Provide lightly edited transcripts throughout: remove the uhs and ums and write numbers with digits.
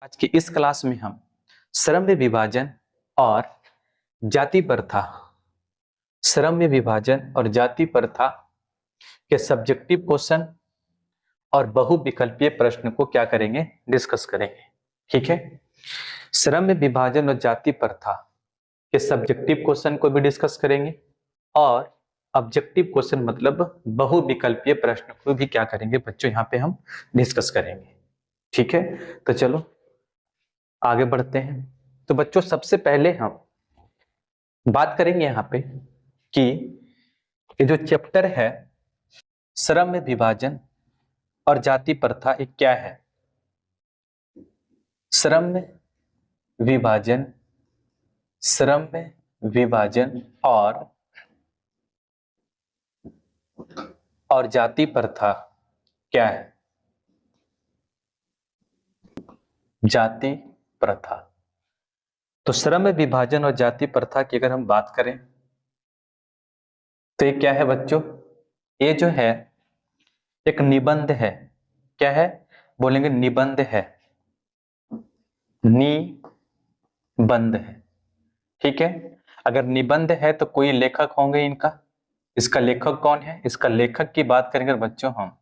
आज की इस क्लास में हम श्रम्य विभाजन और जाति प्रथा श्रम्य विभाजन और जाति प्रथा के सब्जेक्टिव क्वेश्चन और बहुविकल्पीय प्रश्न को क्या करेंगे, डिस्कस करेंगे। ठीक है, श्रम्य विभाजन और जाति प्रथा के सब्जेक्टिव क्वेश्चन को भी डिस्कस करेंगे और ऑब्जेक्टिव क्वेश्चन मतलब बहुविकल्पीय प्रश्न को भी क्या करेंगे बच्चों, यहाँ पे हम डिस्कस करेंगे। ठीक है, तो चलो आगे बढ़ते हैं। तो बच्चों सबसे पहले हम बात करेंगे यहाँ पे कि ये जो चैप्टर है श्रम्य विभाजन और जाति प्रथा ये क्या है। श्रम्य विभाजन और जाति प्रथा क्या है। जाति प्रथा, तो श्रम्य विभाजन और जाति प्रथा की अगर हम बात करें तो ये क्या है बच्चों, ये जो है एक निबंध है। क्या है बोलेंगे, निबंध है, निबंध है। ठीक है, अगर निबंध है तो कोई लेखक होंगे इनका। इसका लेखक कौन है, इसका लेखक की बात करेंगे बच्चों हम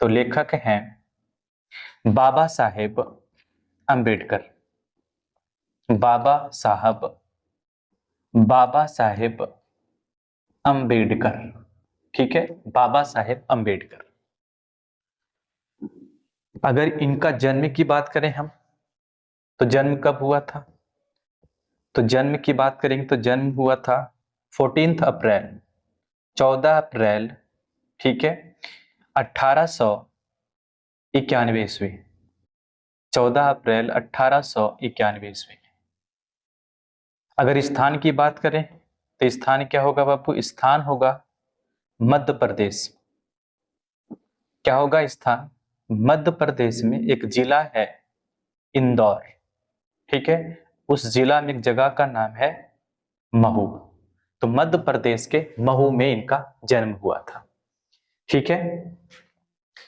तो लेखक हैं बाबा साहेब अंबेडकर। बाबा साहेब अंबेडकर। ठीक है, बाबा साहेब अंबेडकर। अगर इनका जन्म की बात करें हम तो जन्म कब हुआ था, तो जन्म की बात करेंगे तो जन्म हुआ था 14 अप्रैल ठीक है 1891 ईस्वी। 14 अप्रैल 1891 ईस्वी। अगर स्थान की बात करें तो स्थान क्या होगा बापू, स्थान होगा मध्य प्रदेश। क्या होगा स्थान, मध्य प्रदेश में एक जिला है इंदौर। ठीक है, उस जिला में एक जगह का नाम है महू। तो मध्य प्रदेश के महू में इनका जन्म हुआ था। ठीक है,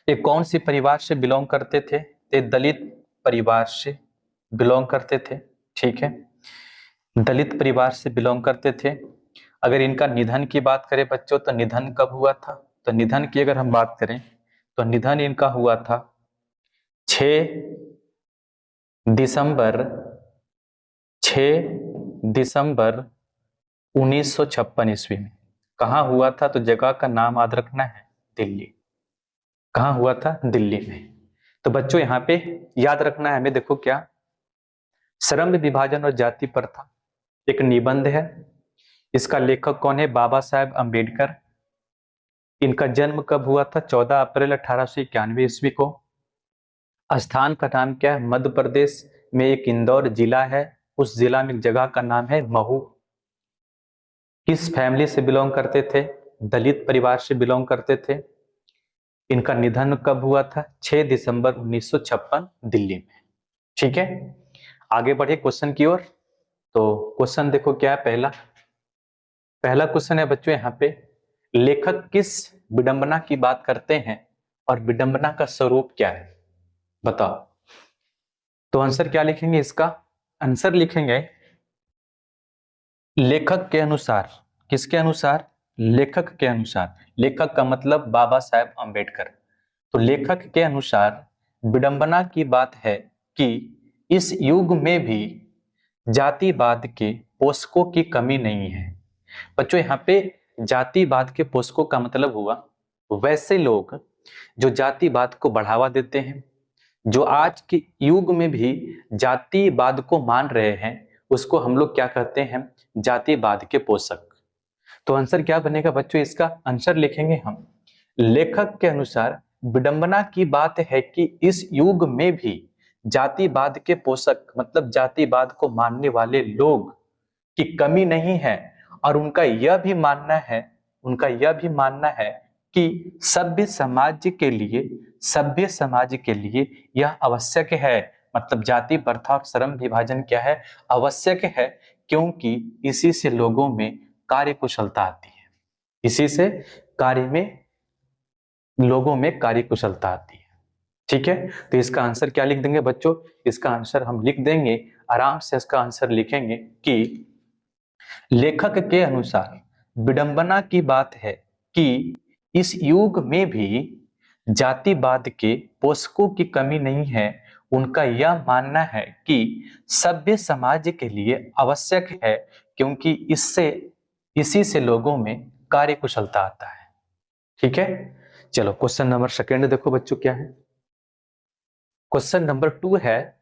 ये कौन सी परिवार से बिलोंग करते थे, ये दलित परिवार से बिलोंग करते थे। ठीक है, दलित परिवार से बिलोंग करते थे। अगर इनका निधन की बात करें बच्चों तो निधन कब हुआ था, तो निधन की अगर हम बात करें तो निधन इनका हुआ था 6 दिसंबर 1956 ईस्वी में। कहाँ हुआ था, तो जगह का नाम याद रखना है, दिल्ली। कहाँ हुआ था, दिल्ली में। तो बच्चों यहाँ पे याद रखना है हमें, देखो क्या, श्रम्य विभाजन और जाति प्रथा एक निबंध है। इसका लेखक कौन है, बाबा साहेब अंबेडकर। इनका जन्म कब हुआ था, 14 अप्रैल 1891 ईस्वी को। स्थान का नाम क्या है, मध्य प्रदेश में एक इंदौर जिला है, उस जिला में एक जगह का नाम है महू। किस फैमिली से बिलोंग करते थे, दलित परिवार से बिलोंग करते थे। इनका निधन कब हुआ था, 6 दिसंबर 1956 दिल्ली में। ठीक है, आगे बढ़े क्वेश्चन की ओर। तो क्वेश्चन देखो क्या है, पहला क्वेश्चन है बच्चों यहाँ पे, लेखक किस विडंबना की बात करते हैं और विडंबना का स्वरूप क्या है, बताओ। तो आंसर क्या लिखेंगे, इसका आंसर लिखेंगे लेखक के अनुसार। किसके अनुसार, लेखक के अनुसार। लेखक का मतलब बाबा साहेब अंबेडकर। तो लेखक के अनुसार विडंबना की बात है कि इस युग में भी जातिवाद के पोषकों की कमी नहीं है। बच्चों यहाँ पे जातिवाद के पोषकों का मतलब हुआ वैसे लोग जो जातिवाद को बढ़ावा देते हैं, जो आज के युग में भी जातिवाद को मान रहे हैं, उसको हम लोग क्या कहते हैं, जातिवाद के पोषक। तो आंसर क्या बनेगा बच्चों, इसका आंसर लिखेंगे हम, लेखक के अनुसार विडंबना की बात है कि इस युग में भी जातिवाद के पोषक मतलब जातिवाद को मानने वाले लोग की कमी नहीं है। और उनका यह भी मानना है कि सभ्य समाज के लिए यह आवश्यक है। मतलब जाति प्रथा और श्रम विभाजन क्या है, आवश्यक है, क्योंकि इसी से लोगों में कार्य कुशलता आती है। इसी से लोगों में कार्य कुशलता आती है। ठीक है, तो इसका आंसर क्या लिख देंगे बच्चों? इसका आंसर हम लिख देंगे, आराम से इसका आंसर लिखेंगे कि लेखक के अनुसार विडंबना की बात है कि इस युग में भी जातिवाद के पोषकों की कमी नहीं है। उनका यह मानना है कि सभ्य समाज के लिए आवश्यक है, क्योंकि इसी से लोगों में कार्यकुशलता आता है। ठीक है, चलो क्वेश्चन नंबर सेकंड देखो बच्चों क्या है। क्वेश्चन नंबर 2 है,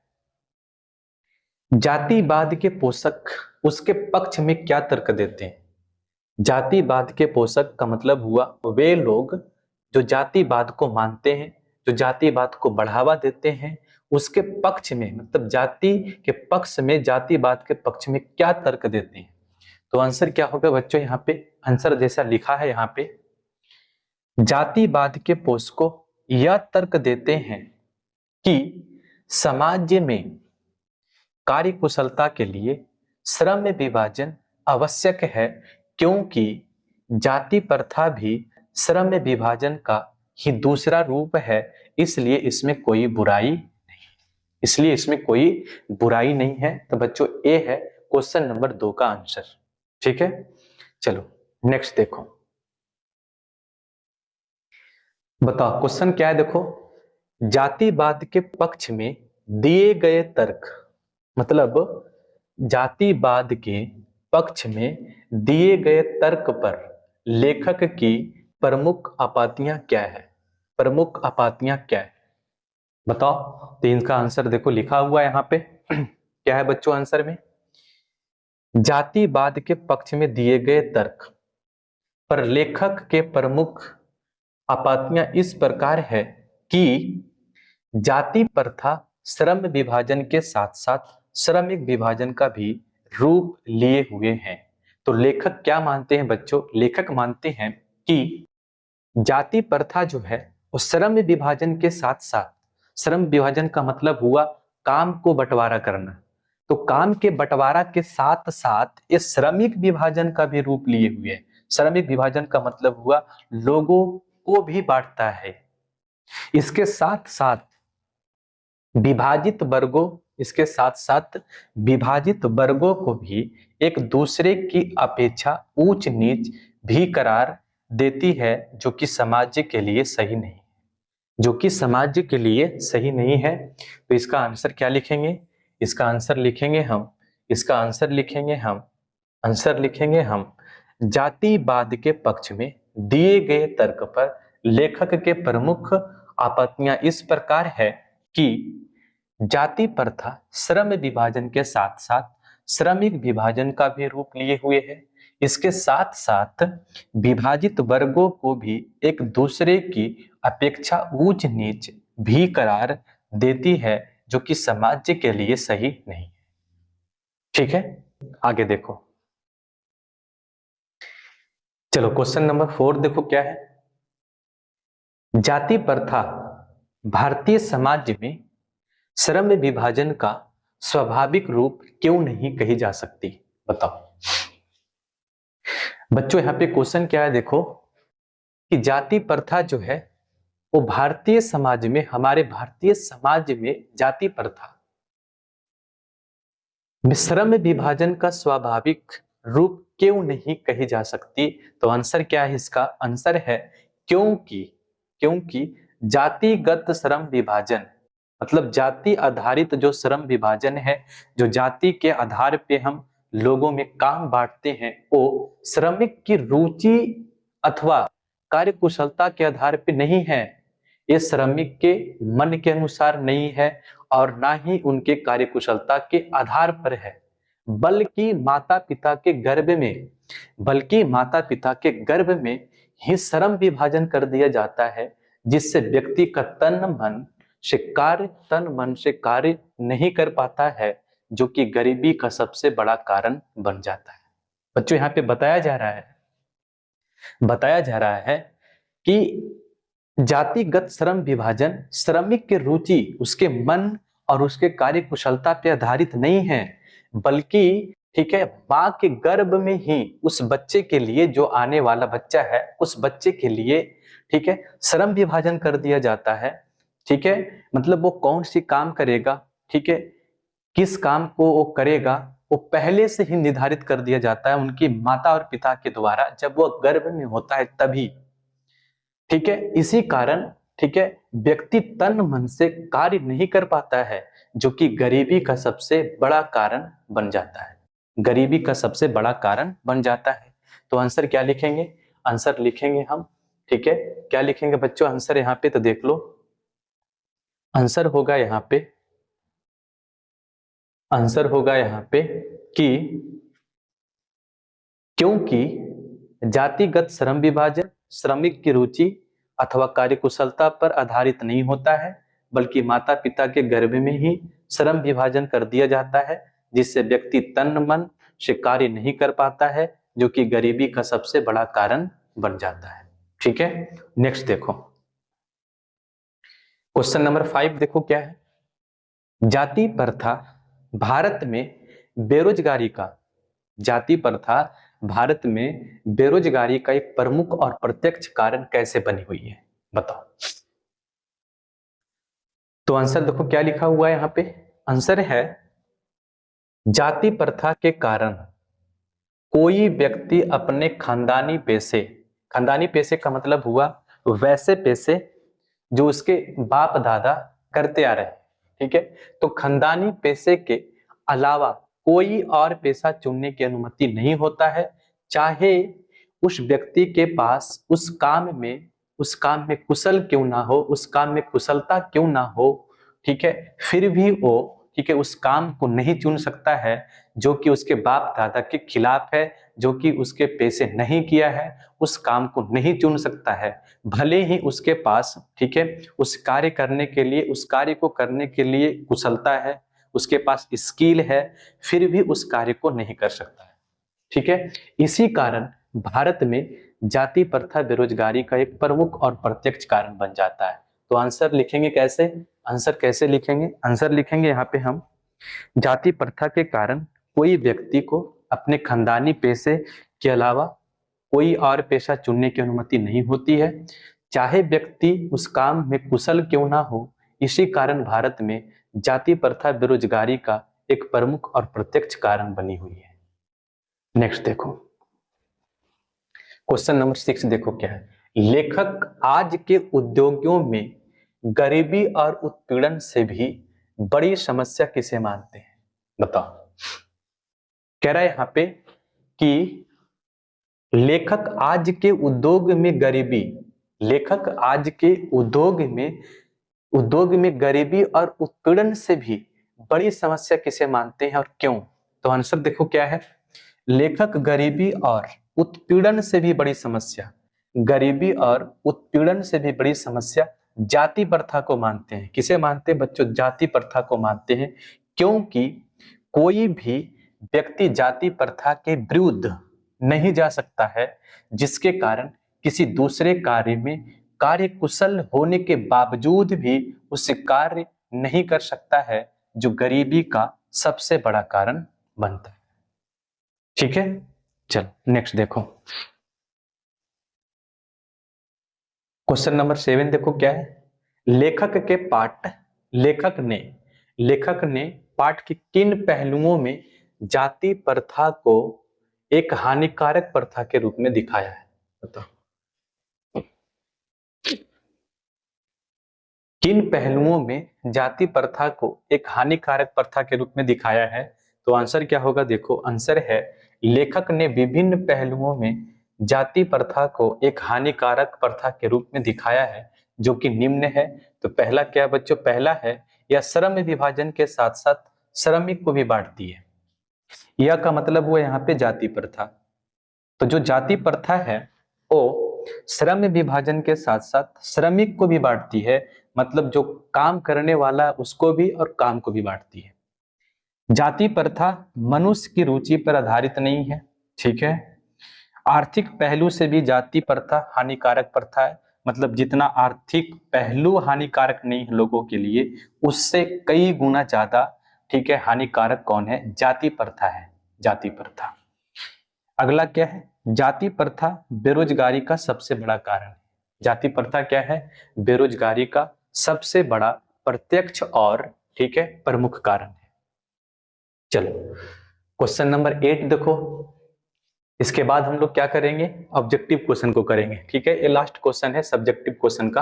जातिवाद के पोषक उसके पक्ष में क्या तर्क देते हैं? जातिवाद के पोषक का मतलब हुआ वे लोग जो जातिवाद को मानते हैं, जो जातिवाद को बढ़ावा देते हैं, उसके पक्ष में, मतलब जाति के पक्ष में, जातिवाद के पक्ष में क्या तर्क देते हैं। तो आंसर क्या होगा बच्चों? यहाँ पे आंसर जैसा लिखा है यहाँ पे, जातिवाद के पोषकों यह तर्क देते हैं कि समाज में कार्यकुशलता के लिए श्रम विभाजन आवश्यक है, क्योंकि जाति प्रथा भी श्रम विभाजन का ही दूसरा रूप है, इसलिए इसमें कोई बुराई नहीं, इसलिए इसमें कोई बुराई नहीं है। तो बच्चों ए है क्वेश्चन नंबर 2 का आंसर। ठीक है, चलो नेक्स्ट देखो, बताओ क्वेश्चन क्या है। देखो, जातिवाद के पक्ष में दिए गए तर्क, मतलब जातिवाद के पक्ष में दिए गए तर्क पर लेखक की प्रमुख आपत्तियां क्या है? प्रमुख आपत्तियां क्या है बताओ। तो इनका आंसर देखो लिखा हुआ है यहाँ पे क्या है बच्चों आंसर में? जातिवाद के पक्ष में दिए गए तर्क पर लेखक के प्रमुख आपत्तियां इस प्रकार है कि जाति प्रथा श्रम विभाजन के साथ साथ श्रमिक विभाजन का भी रूप लिए हुए हैं। तो लेखक क्या मानते हैं बच्चों? लेखक मानते हैं कि जाति प्रथा जो है वो श्रम विभाजन के साथ साथ, श्रम विभाजन का मतलब हुआ काम को बंटवारा करना, तो काम के बंटवारा के साथ साथ इस श्रमिक विभाजन का भी रूप लिए हुए है। श्रमिक विभाजन का मतलब हुआ लोगों को भी बांटता है। इसके साथ साथ विभाजित वर्गों, इसके साथ साथ विभाजित वर्गों को भी एक दूसरे की अपेक्षा ऊंच नीच भी करार देती है, जो कि समाज के लिए सही नहीं, जो कि समाज के लिए सही नहीं है। तो इसका आंसर क्या लिखेंगे? इसका आंसर लिखेंगे हम, इसका आंसर लिखेंगे हम, आंसर लिखेंगे हम जातिवाद के पक्ष में दिए गए तर्क पर लेखक के प्रमुख आपत्तियां इस प्रकार है कि जाति प्रथा श्रम विभाजन के साथ साथ श्रमिक विभाजन का भी रूप लिए हुए है। इसके साथ साथ विभाजित वर्गों को भी एक दूसरे की अपेक्षा ऊंच नीच भी करार देती है, जो कि समाज के लिए सही नहीं है। ठीक है, आगे देखो, चलो क्वेश्चन नंबर 4 देखो क्या है। जाति प्रथा भारतीय समाज में श्रम विभाजन का स्वाभाविक रूप क्यों नहीं कही जा सकती? बताओ बच्चों, यहां पे क्वेश्चन क्या है देखो कि जाति प्रथा जो है वो भारतीय समाज में, हमारे भारतीय समाज में जाति प्रथा श्रम विभाजन का स्वाभाविक रूप क्यों नहीं कही जा सकती? तो आंसर क्या है इसका? आंसर है क्योंकि जातिगत श्रम विभाजन, मतलब जाति आधारित जो श्रम विभाजन है, जो जाति के आधार पे हम लोगों में काम बांटते हैं, वो श्रमिक की रुचि अथवा कार्यकुशलता के आधार पे नहीं है, ये श्रमिक के मन के अनुसार नहीं है और ना ही उनके कार्यकुशलता के आधार पर है, बल्कि माता पिता के गर्भ में ही श्रम विभाजन कर दिया जाता है, जिससे व्यक्ति का तन मन से कार्य नहीं कर पाता है, जो कि गरीबी का सबसे बड़ा कारण बन जाता है। बच्चों यहाँ पे बताया जा रहा है कि जातिगत श्रम विभाजन श्रमिक की रुचि, उसके मन और उसके कार्य कुशलता पे आधारित नहीं है, बल्कि ठीक है माँ के गर्भ में ही उस बच्चे के लिए, जो आने वाला बच्चा है, उस बच्चे के लिए ठीक है श्रम विभाजन कर दिया जाता है, ठीक है, मतलब वो कौन सी काम करेगा, ठीक है, किस काम को वो करेगा, वो पहले से ही निर्धारित कर दिया जाता है उनकी माता और पिता के द्वारा, जब वो गर्भ में होता है तभी। ठीक है, इसी कारण, ठीक है, व्यक्ति तन मन से कार्य नहीं कर पाता है, जो कि गरीबी का सबसे बड़ा कारण बन जाता है, गरीबी का सबसे बड़ा कारण बन जाता है। तो आंसर क्या लिखेंगे, आंसर लिखेंगे हम, ठीक है, क्या लिखेंगे बच्चों आंसर यहाँ पे, तो देख लो आंसर होगा यहाँ पे, आंसर होगा यहाँ पे कि क्योंकि जातिगत श्रम विभाजन श्रमिक की रुचि अथवा कार्यकुशलता पर आधारित नहीं होता है, बल्कि माता पिता के गर्भ में ही श्रम विभाजन कर दिया जाता है, जिससे व्यक्ति तन मन से कार्य नहीं कर पाता है, जो कि गरीबी का सबसे बड़ा कारण बन जाता है। ठीक है, नेक्स्ट देखो क्वेश्चन नंबर 5 देखो क्या है, जाति प्रथा भारत में बेरोजगारी का, जाति प्रथा भारत में बेरोजगारी का एक प्रमुख और प्रत्यक्ष कारण कैसे बनी हुई है, बताओ। तो आंसर देखो क्या लिखा हुआ है यहाँ पे, आंसर है जाति प्रथा के कारण कोई व्यक्ति अपने खानदानी पैसे, खानदानी पैसे का मतलब हुआ वैसे पैसे जो उसके बाप दादा करते आ रहे हैं, ठीक है, तो खानदानी पैसे के अलावा कोई और पेशा चुनने की अनुमति नहीं होता है, चाहे उस व्यक्ति के पास उस काम में कुशल क्यों ना हो, उस काम में कुशलता क्यों ना हो, ठीक है, फिर भी वो, ठीक है, उस काम को नहीं चुन सकता है जो कि उसके बाप दादा के खिलाफ है, जो कि उसके पैसे नहीं किया है, उस काम को नहीं चुन सकता है, भले ही उसके पास, ठीक है, उस कार्य करने के लिए, उस कार्य को करने के लिए कुशलता है, उसके पास स्किल है, फिर भी उस कार्य को नहीं कर सकता है। ठीक है, इसी कारण भारत में जाति प्रथा बेरोजगारी का एक प्रमुख और प्रत्यक्ष कारण बन जाता है। तो आंसर लिखेंगे कैसे, आंसर कैसे लिखेंगे, आंसर लिखेंगे यहाँ पे हम, जाति प्रथा के कारण कोई व्यक्ति को अपने खानदानी पेशे के अलावा कोई और पेशा चुनने की अनुमति नहीं होती है, चाहे व्यक्ति उस काम में कुशल क्यों ना हो, इसी कारण भारत में जाति प्रथा बेरोजगारी का एक प्रमुख और प्रत्यक्ष कारण बनी हुई है। नेक्स्ट देखो क्वेश्चन नंबर 6 देखो क्या है, लेखक आज के उद्योगों में गरीबी और उत्पीड़न से भी बड़ी समस्या किसे मानते हैं, बताओ। कह रहा है यहाँ पे कि लेखक आज के उद्योग में गरीबी, लेखक आज के उद्योग में गरीबी और उत्पीड़न से भी बड़ी समस्या किसे मानते हैं और क्यों। तो आंसर देखो क्या है, लेखक गरीबी और उत्पीड़न से भी बड़ी समस्या, गरीबी और उत्पीड़न से भी बड़ी समस्या जाति प्रथा को मानते हैं। किसे मानते हैं बच्चों, जाति प्रथा को मानते हैं, क्योंकि कोई भी व्यक्ति जाति प्रथा के विरुद्ध नहीं जा सकता है, जिसके कारण किसी दूसरे कार्य में कार्य कुशल होने के बावजूद भी उसे कार्य नहीं कर सकता है, जो गरीबी का सबसे बड़ा कारण बनता है। ठीक है, चल नेक्स्ट देखो क्वेश्चन नंबर 7 देखो क्या है, लेखक ने पाठ के किन पहलुओं में जाति प्रथा को एक हानिकारक प्रथा के रूप में दिखाया है, बताओ। किन पहलुओं में जाति प्रथा को एक हानिकारक प्रथा के रूप में दिखाया है। तो आंसर क्या होगा, देखो आंसर है लेखक ने विभिन्न पहलुओं में जाति प्रथा को एक हानिकारक प्रथा के रूप में दिखाया है, जो कि निम्न है। तो पहला क्या बच्चों, पहला है यह श्रम विभाजन के साथ साथ श्रमिक को भी बांटती है। यह का मतलब हुआ यहाँ पे जाति प्रथा। तो जो जाति प्रथा है वो श्रम विभाजन के साथ साथ श्रमिक को भी बांटती है, मतलब जो काम करने वाला उसको भी और काम को भी बांटती है। जाति प्रथा मनुष्य की रुचि पर आधारित नहीं है, ठीक है। आर्थिक पहलू से भी जाति प्रथा हानिकारक प्रथा है, मतलब जितना आर्थिक पहलू हानिकारक नहीं है लोगों के लिए, उससे कई गुना ज्यादा, ठीक है, हानिकारक कौन है, जाति प्रथा है, जाति प्रथा। अगला क्या है, जाति प्रथा बेरोजगारी का सबसे बड़ा कारण है। जाति प्रथा क्या है, बेरोजगारी का सबसे बड़ा प्रत्यक्ष और ठीक है प्रमुख कारण है। चलो क्वेश्चन नंबर 8 देखो, इसके बाद हम लोग क्या करेंगे, ऑब्जेक्टिव क्वेश्चन को करेंगे। ठीक है, ये लास्ट क्वेश्चन है सब्जेक्टिव क्वेश्चन का।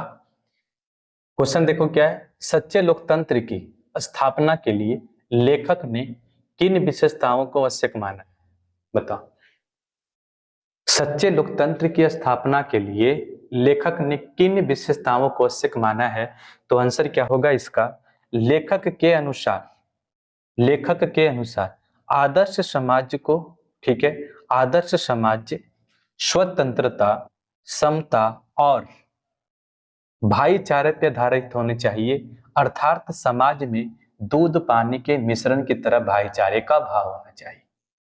क्वेश्चन देखो क्या है, सच्चे लोकतंत्र की स्थापना के लिए लेखक ने किन विशेषताओं को आवश्यक माना? बताओ। सच्चे लोकतंत्र की स्थापना के लिए लेखक ने किन विशेषताओं को आवश्यक माना है? तो आंसर क्या होगा इसका, लेखक के अनुसार आदर्श समाज को, ठीक है, आदर्श समाज स्वतंत्रता, समता और भाईचारे पे आधारित होनी चाहिए, अर्थात समाज में दूध पानी के मिश्रण की तरह भाईचारे का भाव होना चाहिए।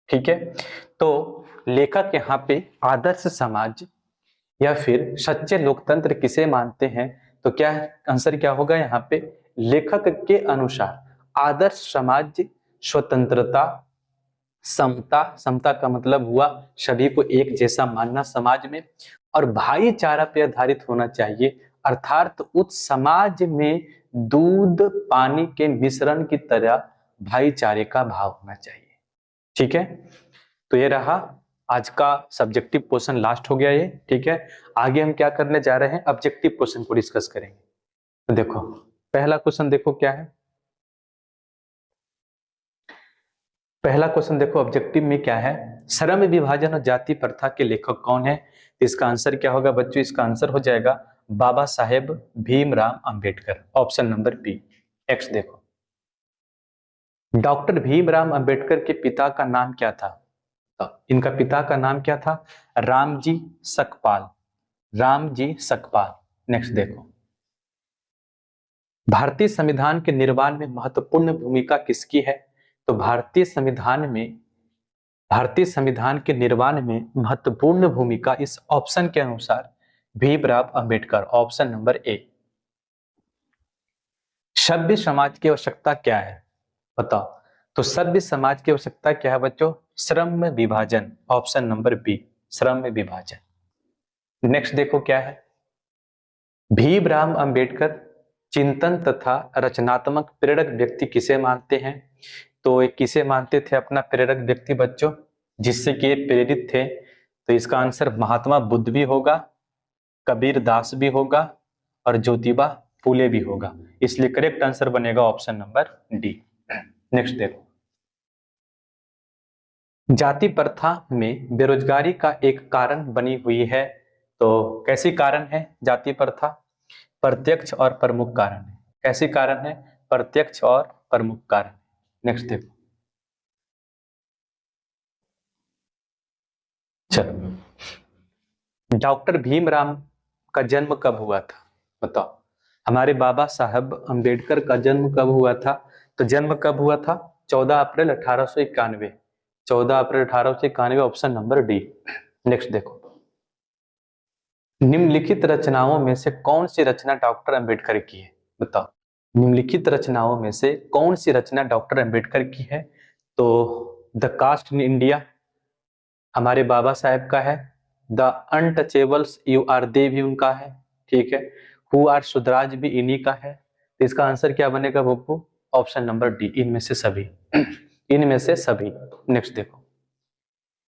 ठीक है, तो लेखक यहाँ पे आदर्श समाज या फिर सच्चे लोकतंत्र किसे मानते हैं? तो क्या आंसर क्या होगा यहाँ पे, लेखक के अनुसार आदर्श समाज स्वतंत्रता, समता का मतलब हुआ सभी को एक जैसा मानना समाज में, और भाईचारा पे आधारित होना चाहिए, अर्थात उस समाज में दूध पानी के मिश्रण की तरह भाईचारे का भाव होना चाहिए। ठीक है, तो ये रहा आज का सब्जेक्टिव क्वेश्चन, लास्ट हो गया ये। ठीक है, आगे हम क्या करने जा रहे हैं, ऑब्जेक्टिव क्वेश्चन को डिस्कस करेंगे। तो देखो पहला क्वेश्चन देखो क्या है, पहला क्वेश्चन देखो ऑब्जेक्टिव में क्या है, श्रम विभाजन और जाति प्रथा के लेखक कौन है? तो इसका आंसर क्या होगा बच्चों, इसका आंसर हो जाएगा Baba Saheb Bhimrao Ambedkar, option number B. Next देखो, डॉक्टर भीमराव अंबेडकर के पिता का नाम क्या था? तो इनका पिता का नाम क्या था, रामजी सकपाल, रामजी सकपाल। नेक्स्ट देखो, भारतीय संविधान के निर्माण में महत्वपूर्ण भूमिका किसकी है? तो भारतीय संविधान के निर्माण में महत्वपूर्ण भूमिका इस ऑप्शन के अनुसार भीमराव अंबेडकर, ऑप्शन नंबर ए। सभ्य समाज की आवश्यकता क्या है? बताओ। तो सभ्य समाज की आवश्यकता क्या है बच्चों, श्रम विभाजन, ऑप्शन नंबर बी, श्रम विभाजन। नेक्स्ट देखो क्या है, भीमराव अंबेडकर चिंतन तथा रचनात्मक प्रेरक व्यक्ति किसे मानते हैं? तो किसे मानते थे अपना प्रेरक व्यक्ति बच्चों, जिससे कि प्रेरित थे? तो इसका आंसर महात्मा बुद्ध भी होगा, कबीर दास भी होगा और ज्योतिबा फूले भी होगा, इसलिए करेक्ट आंसर बनेगा ऑप्शन नंबर डी। नेक्स्ट देखो, जाति प्रथा में बेरोजगारी का एक कारण बनी हुई है, तो कैसी कारण है जाति प्रथा? प्रत्यक्ष और प्रमुख कारण है। कैसी कारण है? प्रत्यक्ष और प्रमुख कारण। नेक्स्ट देखो, चलो, डॉक्टर भीमराव का जन्म कब हुआ था? बताओ। हमारे बाबा साहब अंबेडकर का जन्म कब हुआ था? तो जन्म कब हुआ था? 14 अप्रैल 1891, 14 अप्रैल 1891, ऑप्शन नंबर डी। नेक्स्ट देखो, निम्नलिखित रचनाओं में से कौन सी रचना डॉक्टर अंबेडकर की है? बताओ। निम्नलिखित रचनाओं में से कौन सी रचना डॉक्टर अंबेडकर की है? तो द कास्ट इन इंडिया हमारे बाबा साहेब का है, the untouchables who were they भी उनका है, ठीक है, हु आर सुधराज भी इन्हीं का है। तो इसका आंसर क्या बनेगा बब्बू, ऑप्शन नंबर डी, इनमें से सभी, इनमें से सभी। नेक्स्ट देखो,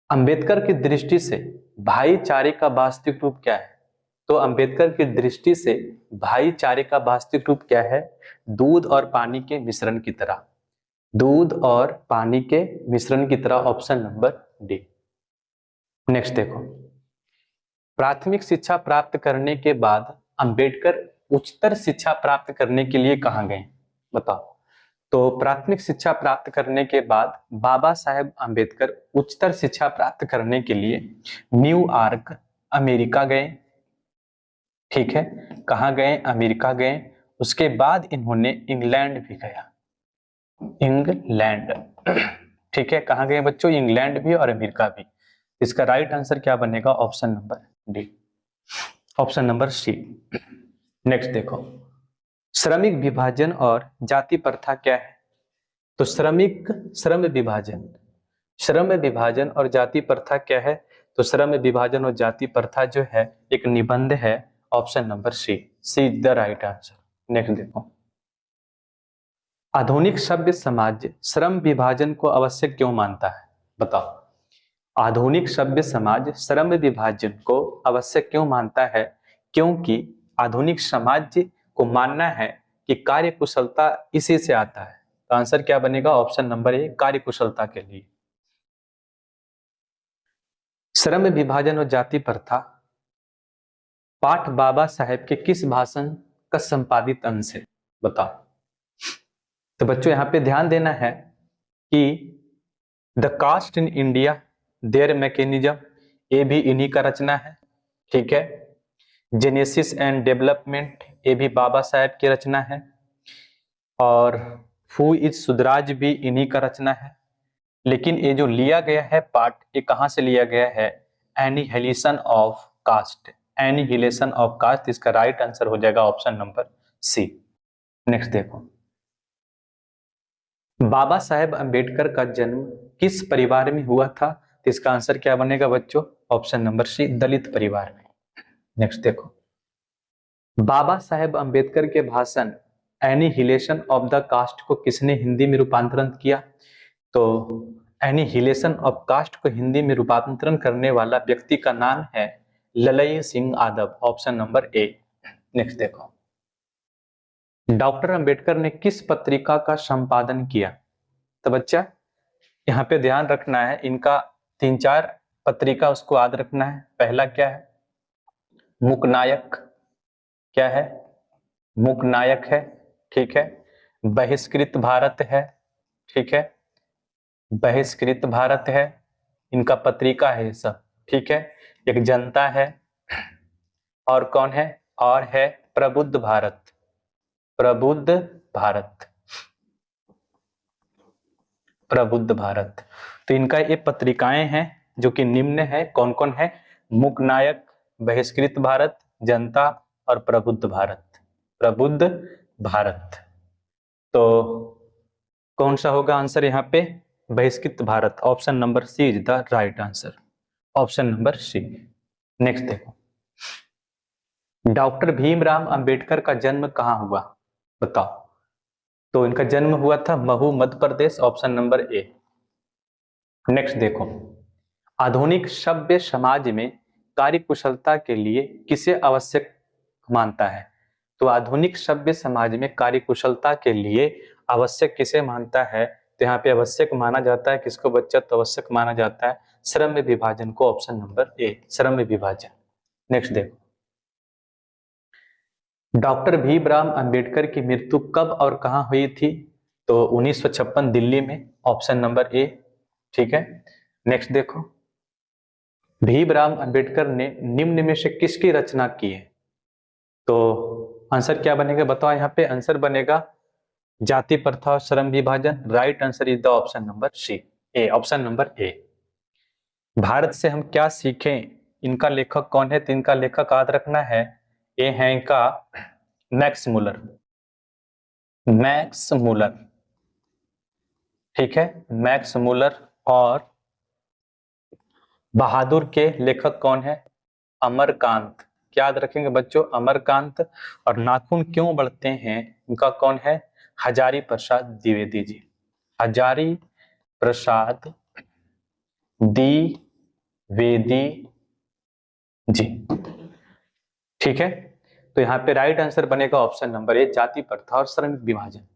अंबेडकर की दृष्टि से भाईचारे का वास्तविक रूप क्या है? तो अंबेडकर की दृष्टि से भाईचारे का वास्तविक रूप क्या है? दूध और पानी के मिश्रण की तरह, दूध और पानी के मिश्रण की तरह, ऑप्शन नंबर डी। नेक्स्ट देखो, प्राथमिक शिक्षा प्राप्त करने के बाद अंबेडकर उच्चतर शिक्षा प्राप्त करने के लिए कहाँ गए? बताओ। तो प्राथमिक शिक्षा प्राप्त करने के बाद बाबा साहेब अंबेडकर उच्चतर शिक्षा प्राप्त करने के लिए न्यूयॉर्क अमेरिका गए, ठीक है, कहाँ गए? अमेरिका गए। उसके बाद इन्होंने इंग्लैंड भी गया, इंग्लैंड, ठीक है, कहाँ गए बच्चों? इंग्लैंड भी और अमेरिका भी। इसका राइट आंसर क्या बनेगा? Option number D, option number C. Next देखो, श्रमिक विभाजन और जाति प्रथा क्या है? तो श्रम विभाजन और जाति प्रथा क्या है? तो श्रम विभाजन और जाति प्रथा जो है एक निबंध है, option number C, C is the right answer. Next देखो, आधुनिक सभ्य समाज श्रम विभाजन को आवश्यक क्यों मानता है? बताओ। आधुनिक सभ्य समाज श्रम विभाजन को आवश्यक क्यों मानता है? क्योंकि आधुनिक समाज को मानना है कि कार्य कुशलता इसी से आता है। तो आंसर क्या बनेगा? ऑप्शन नंबर ए, कार्य कुशलता के लिए। श्रम विभाजन और जाति प्रथा पाठ बाबा साहेब के किस भाषण का संपादित अंश है? बताओ। तो बच्चों यहाँ पे ध्यान देना है कि the caste in India their mechanism, ये भी इन्हीं का रचना है, ठीक है। जेनेसिस एंड डेवलपमेंट, ये भी बाबा साहेब की रचना है। और हु इज सुधराज भी इन्हीं का रचना है। लेकिन ये जो लिया गया है पार्ट, ये कहाँ से लिया गया है? Annihilation of caste, annihilation of caste, इसका राइट आंसर हो जाएगा ऑप्शन नंबर सी। नेक्स्ट देखो, बाबा साहेब अंबेडकर का जन्म किस परिवार में हुआ था? तो इसका आंसर क्या बनेगा बच्चों? ऑप्शन नंबर सी, दलित परिवार में। नेक्स्ट देखो, बाबा साहेब अंबेडकर के भाषण एनिहिलेशन ऑफ द कास्ट को किसने हिंदी में रूपांतरण किया? तो एनिहिलेशन ऑफ कास्ट को हिंदी में रूपांतरण करने वाला व्यक्ति का नाम है ललई सिंह यादव, ऑप्शन नंबर ए। नेक्स्ट देखो, डॉक्टर अंबेडकर ने किस पत्रिका का संपादन किया? तो बच्चा यहाँ पे ध्यान रखना है, इनका 3-4 पत्रिका उसको याद रखना है। पहला क्या है? मुकनायक, क्या है? मुकनायक है, ठीक है। बहिष्कृत भारत है, ठीक है, बहिष्कृत भारत है, इनका पत्रिका है ये सब, ठीक है। एक जनता है, और कौन है? और है प्रबुद्ध भारत, प्रबुद्ध भारत, प्रबुद्ध भारत। तो इनका ये पत्रिकाएं हैं जो कि निम्न है। कौन कौन है? मुकनायक, बहिष्कृत भारत, जनता और प्रबुद्ध भारत, प्रबुद्ध भारत। तो कौन सा होगा आंसर यहाँ पे? Bahishkrit Bharat, option number C is the right answer, option number C. Next देखो, डॉक्टर भीमराव अंबेडकर का जन्म कहाँ हुआ? बताओ। तो इनका जन्म हुआ था महू, मध्य प्रदेश, ऑप्शन नंबर ए। नेक्स्ट देखो, आधुनिक सभ्य समाज में कार्य कुशलता के लिए किसे आवश्यक मानता है? तो आधुनिक सभ्य समाज में कार्य कुशलता के लिए आवश्यक किसे मानता है? तो यहाँ पे आवश्यक माना जाता है किसको बच्चा? तो आवश्यक माना जाता है श्रम विभाजन को, ऑप्शन नंबर ए, श्रम विभाजन। नेक्स्ट देखो, डॉक्टर भीमराव अंबेडकर की मृत्यु कब और कहां हुई थी? तो 1956 दिल्ली में, ऑप्शन नंबर ए, ठीक है। नेक्स्ट देखो, भीमराव अंबेडकर ने निम्न में से किसकी रचना की है? तो आंसर क्या बनेगा बताओ? यहाँ पे आंसर बनेगा जाति प्रथा और श्रम विभाजन। Right answer is the option number C, A, option number A. Bharat से हम क्या सीखें, इनका लेखक कौन है? तो इनका लेखक याद रखना है, ये है इनका मैक्स मुलर, मैक्स मुलर, ठीक है, मैक्स मुलर। और बहादुर के लेखक कौन है? अमरकांत, क्या याद रखेंगे बच्चों? अमरकांत। और नाखून क्यों बढ़ते हैं, इनका कौन है? हजारी प्रसाद द्विवेदी जी, हजारी प्रसाद द्विवेदी जी, ठीक है। तो यहाँ पे राइट आंसर बनेगा ऑप्शन नंबर ए, जाति प्रथा और श्रमिक विभाजन।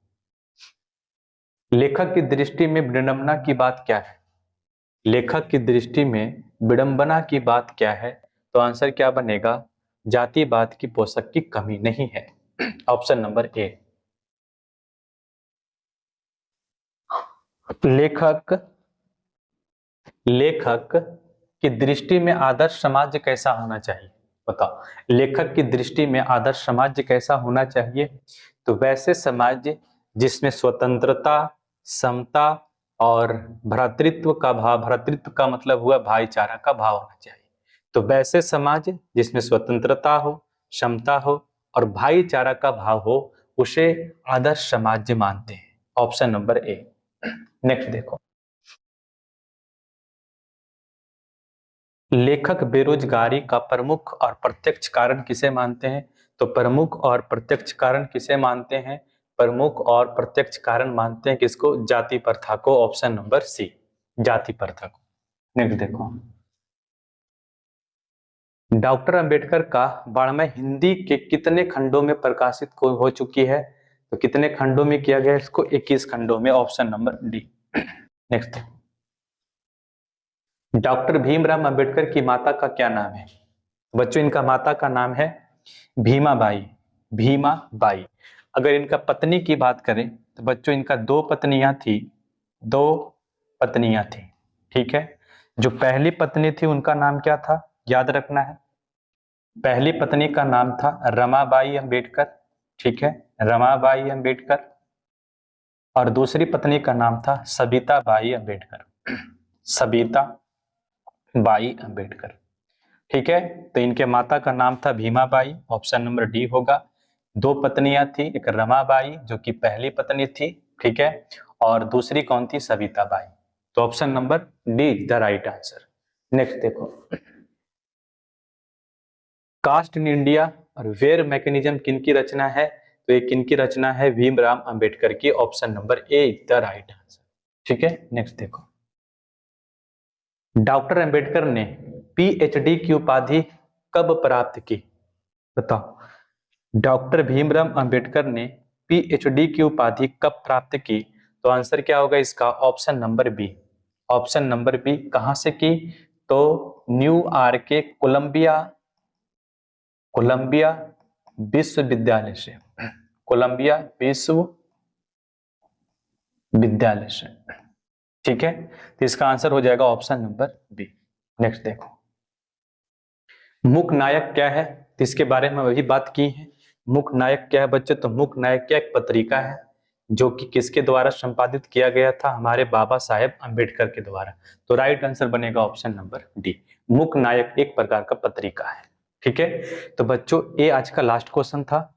लेखक की दृष्टि में विडंबना की बात क्या है? लेखक की दृष्टि में विडंबना की बात क्या है? तो आंसर क्या बनेगा? जातिवाद की पोषक की कमी नहीं है, ऑप्शन नंबर ए। लेखक की दृष्टि में आदर्श समाज कैसा होना चाहिए? बताओ, लेखक की दृष्टि में आदर्श समाज कैसा होना चाहिए? तो वैसे समाज जिसमें स्वतंत्रता, समता और भ्रातृत्व का भाव, भ्रातृत्व का मतलब हुआ भाईचारा का भाव होना चाहिए। तो वैसे समाज जिसमें स्वतंत्रता हो, समता हो और भाईचारा का भाव हो, उसे आदर्श समाज मानते हैं, ऑप्शन नंबर ए। नेक्स्ट देखो, लेखक बेरोजगारी का प्रमुख और प्रत्यक्ष कारण किसे मानते हैं? तो प्रमुख और प्रत्यक्ष कारण किसे मानते हैं? प्रमुख और प्रत्यक्ष कारण मानते हैं किसको? जाति प्रथा को। ऑप्शन नंबर सी, जाति प्रथा को। नेक्स्ट देखो, डॉक्टर अंबेडकर का वाङ्मय हिंदी के कितने खंडों में प्रकाशित हो चुकी है? तो कितने खंडों में किया गया इसको? 21 खंडों में। Option number D. Next, doctor Bhimrao Ambedkar की माता का क्या नाम है? बच्चों, इनका माता का नाम है भीमाबाई। भीमाबाई। अगर इनका पत्नी की बात करें तो बच्चों इनका दो पत्नियां थी। ठीक है। जो पहली पत्नी थी उनका नाम क्या था? याद रखना है, पहली पत्नी का नाम था रमाबाई अंबेडकर। ठीक है, रमाबाई अंबेडकर। और दूसरी पत्नी का नाम था सबिता बाई अंबेडकर। सबिता बाई अंबेडकर। ठीक है, तो इनके माता का नाम था भीमाबाई। ऑप्शन नंबर डी होगा। दो पत्नियां थी, एक रमाबाई जो कि पहली पत्नी थी, ठीक है, और दूसरी कौन थी? सबिता बाई। तो option number D is the right answer. Next देखो, कास्ट इन इंडिया और वेयर मैकेनिज्म किनकी रचना है? तो ये किनकी रचना है? भीमराव अंबेडकर की। Option number A is the right answer. ठीक है, नेक्स्ट देखो, डॉक्टर अंबेडकर ने पीएचडी की उपाधि कब प्राप्त की? बताओ, डॉक्टर भीमराव अंबेडकर ने पीएचडी की उपाधि कब प्राप्त की? तो आंसर क्या होगा इसका? Option number B. Option number B. कहां से की? तो न्यूयॉर्क के कोलंबिया विश्वविद्यालय से। कोलंबिया विश्वविद्यालय से। ठीक है, तो इसका आंसर हो जाएगा ऑप्शन नंबर बी। नेक्स्ट देखो, मुख्य नायक क्या है? तो इसके बारे में अभी बात की है। मुख्य नायक क्या है बच्चे? तो मुख्य नायक क्या? एक पत्रिका है जो कि किसके द्वारा संपादित किया गया था? हमारे बाबा साहेब अंबेडकर के द्वारा। तो राइट आंसर बनेगा ऑप्शन नंबर डी। मुख्य नायक एक प्रकार का पत्रिका है। ठीक है, तो बच्चों ये आज का लास्ट क्वेश्चन था।